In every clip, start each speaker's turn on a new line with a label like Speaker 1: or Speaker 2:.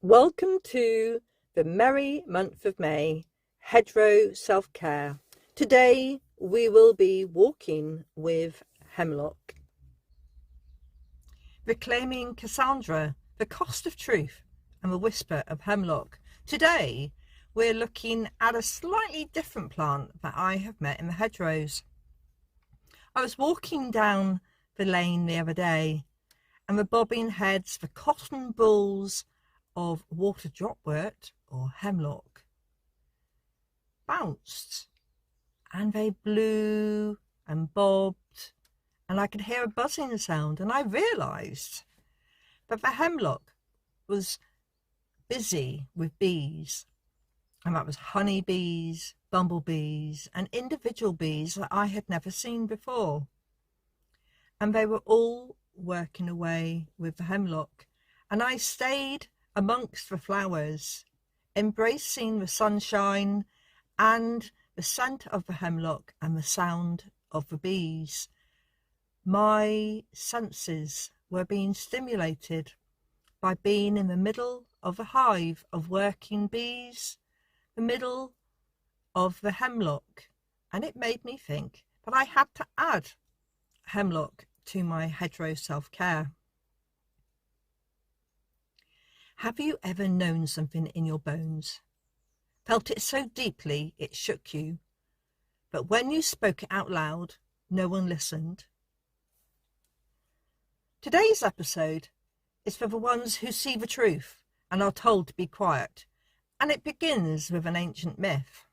Speaker 1: Welcome to the merry month of May, Hedgerow Self-Care. Today we will be walking with Hemlock. Reclaiming Cassandra, the cost of truth and the whisper of Hemlock. Today we're looking at a slightly different plant that I have met in the hedgerows. I was walking down the lane the other day and the bobbing heads, the cotton balls of water dropwort or hemlock bounced, and they blew and bobbed, and I could hear a buzzing sound, and I realised that the hemlock was busy with bees, and that was honey bees, bumblebees, and individual bees that I had never seen before, and they were all working away with the hemlock, and I stayed amongst the flowers, embracing the sunshine and the scent of the hemlock and the sound of the bees. My senses were being stimulated by being in the middle of a hive of working bees, the middle of the hemlock, and it made me think that I had to add hemlock to my hedgerow self-care. Have you ever known something in your bones, felt it so deeply it shook you, but when you spoke it out loud, no one listened? Today's episode is for the ones who see the truth and are told to be quiet, and it begins with an ancient myth.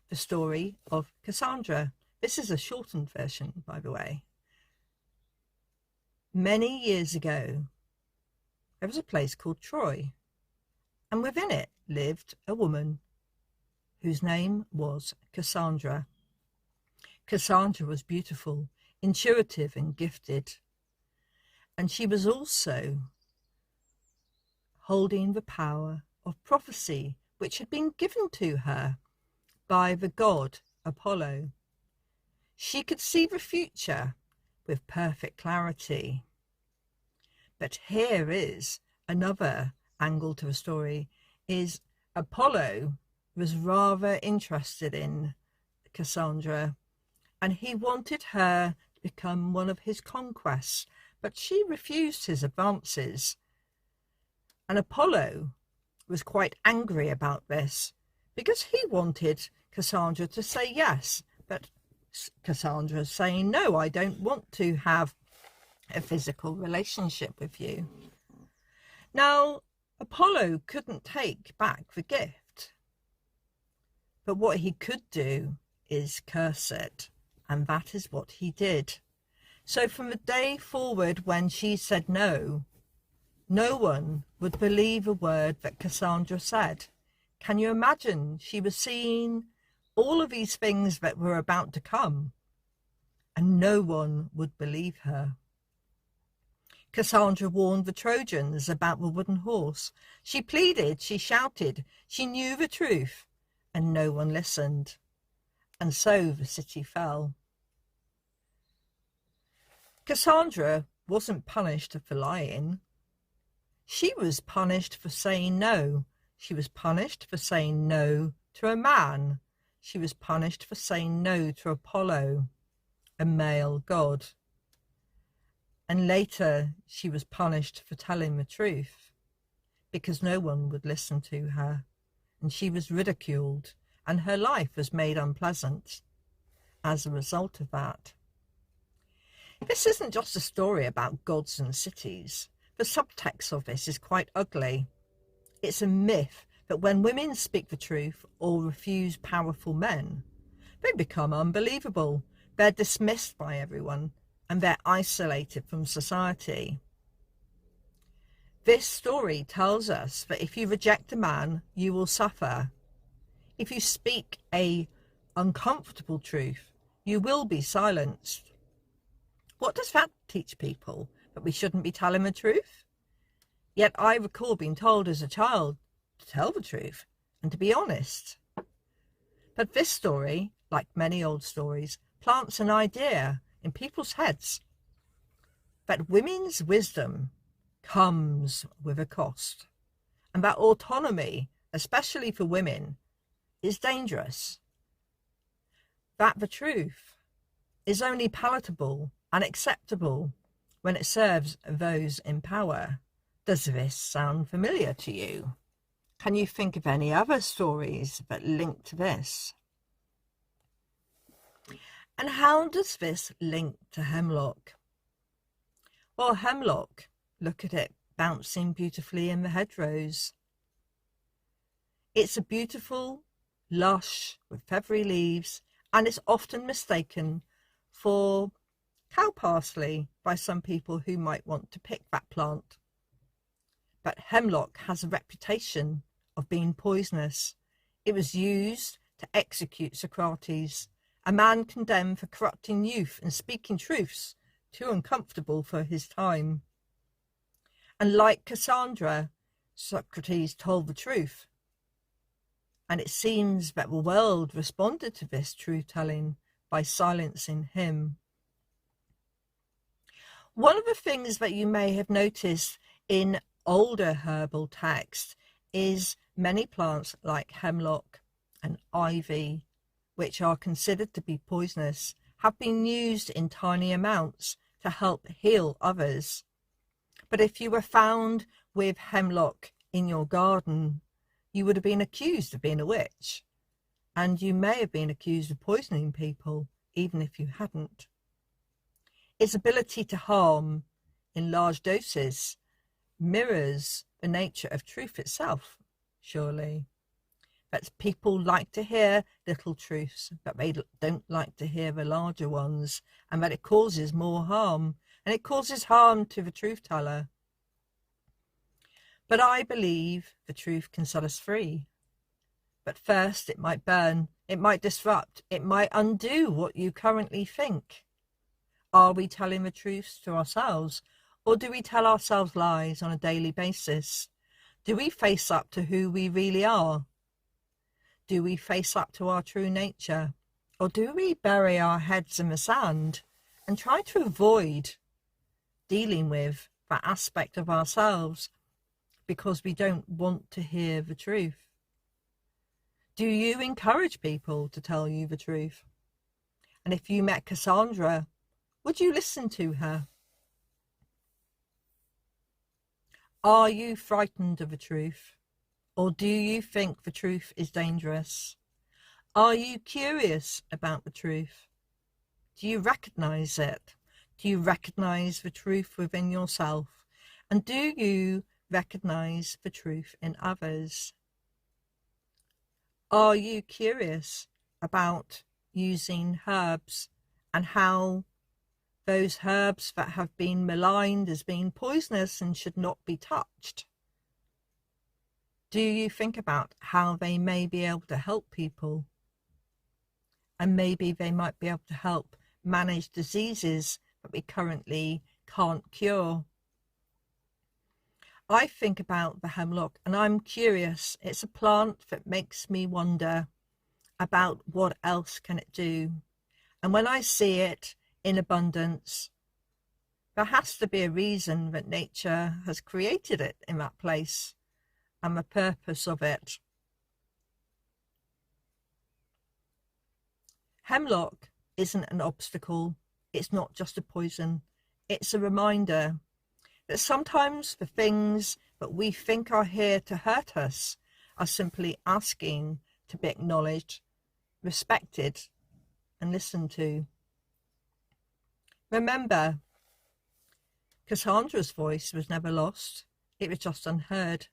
Speaker 1: The story of Cassandra. This is a shortened version, by the way. Many years ago, there was a place called Troy, and within it lived a woman whose name was Cassandra. Cassandra was beautiful, intuitive, and gifted, and she was also holding the power of prophecy, which had been given to her by the god Apollo. She could see the future with perfect clarity. But here is another angle to the story, is Apollo was rather interested in Cassandra, and he wanted her to become one of his conquests, but she refused his advances. And Apollo was quite angry about this, because he wanted Cassandra to say yes, but Cassandra saying, no, I don't want to have a physical relationship with you. Now, Apollo couldn't take back the gift, but what he could do is curse it, and that is what he did. So from the day forward when she said no, no one would believe a word that Cassandra said. Can you imagine? She was seeing all of these things that were about to come, and no one would believe her. Cassandra warned the Trojans about the wooden horse. She pleaded, she shouted, she knew the truth, and no one listened. And so the city fell. Cassandra wasn't punished for lying. She was punished for saying no. She was punished for saying no to a man. She was punished for saying no to Apollo, a male god. And later she was punished for telling the truth, because no one would listen to her, and she was ridiculed, and her life was made unpleasant as a result of that. This isn't just a story about gods and cities. The subtext of this is quite ugly. It's a myth that when women speak the truth or refuse powerful men, they become unbelievable. They're dismissed by everyone, and they're isolated from society. This story tells us that if you reject a man, you will suffer. If you speak an uncomfortable truth, you will be silenced. What does that teach people? That we shouldn't be telling the truth? Yet I recall being told as a child to tell the truth and to be honest. But this story, like many old stories, plants an idea in people's heads that women's wisdom comes with a cost, and that autonomy, especially for women, is dangerous. That the truth is only palatable and acceptable when it serves those in power. Does this sound familiar to you? Can you think of any other stories that link to this? And how does this link to Hemlock? Well, Hemlock, look at it bouncing beautifully in the hedgerows. It's a beautiful, lush, with feathery leaves, and it's often mistaken for cow parsley by some people who might want to pick that plant. But Hemlock has a reputation of being poisonous. It was used to execute Socrates, a man condemned for corrupting youth and speaking truths too uncomfortable for his time. And like Cassandra, Socrates told the truth. And it seems that the world responded to this truth-telling by silencing him. One of the things that you may have noticed in older herbal texts is many plants like hemlock and ivy, which are considered to be poisonous, have been used in tiny amounts to help heal others. But if you were found with hemlock in your garden, you would have been accused of being a witch, and you may have been accused of poisoning people, even if you hadn't. Its ability to harm in large doses mirrors the nature of truth itself, surely. But people like to hear little truths, but they don't like to hear the larger ones, and that it causes more harm, and it causes harm to the truth teller. But I believe the truth can set us free. But first it might burn, it might disrupt, it might undo what you currently think. Are we telling the truth to ourselves, or do we tell ourselves lies on a daily basis? Do we face up to who we really are? Do we face up to our true nature? Or do we bury our heads in the sand and try to avoid dealing with that aspect of ourselves because we don't want to hear the truth? Do you encourage people to tell you the truth? And if you met Cassandra, would you listen to her? Are you frightened of the truth? Or do you think the truth is dangerous? Are you curious about the truth? Do you recognize it? Do you recognize the truth within yourself? And do you recognize the truth in others? Are you curious about using herbs and how those herbs that have been maligned as being poisonous and should not be touched? Do you think about how they may be able to help people? And maybe they might be able to help manage diseases that we currently can't cure. I think about the hemlock and I'm curious. It's a plant that makes me wonder about what else can it do. And when I see it in abundance, there has to be a reason that nature has created it in that place and the purpose of it. Hemlock isn't an obstacle. It's not just a poison. It's a reminder that sometimes the things that we think are here to hurt us are simply asking to be acknowledged, respected, and listened to. Remember, Cassandra's voice was never lost. It was just unheard.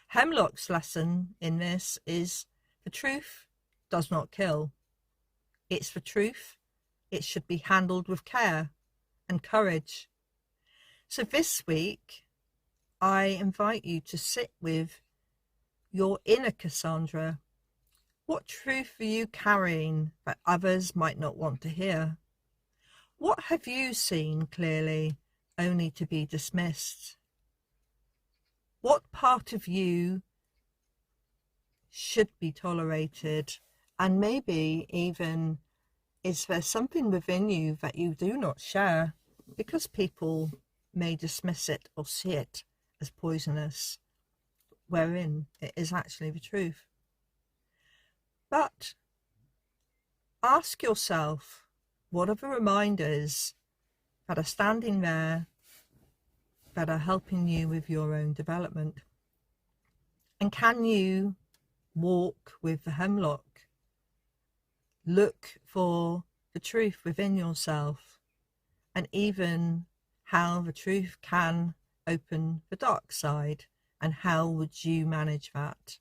Speaker 1: Hemlock's lesson in this is the truth does not kill. It's the truth. It should be handled with care and courage. So this week, I invite you to sit with your inner Cassandra. What truth are you carrying that others might not want to hear? What have you seen clearly, only to be dismissed? What part of you should be tolerated? And maybe even, is there something within you that you do not share because people may dismiss it or see it as poisonous, wherein it is actually the truth. But ask yourself, what are the reminders that are standing there that are helping you with your own development? And can you walk with the hemlock? Look for the truth within yourself, and even how the truth can open the dark side, and how would you manage that?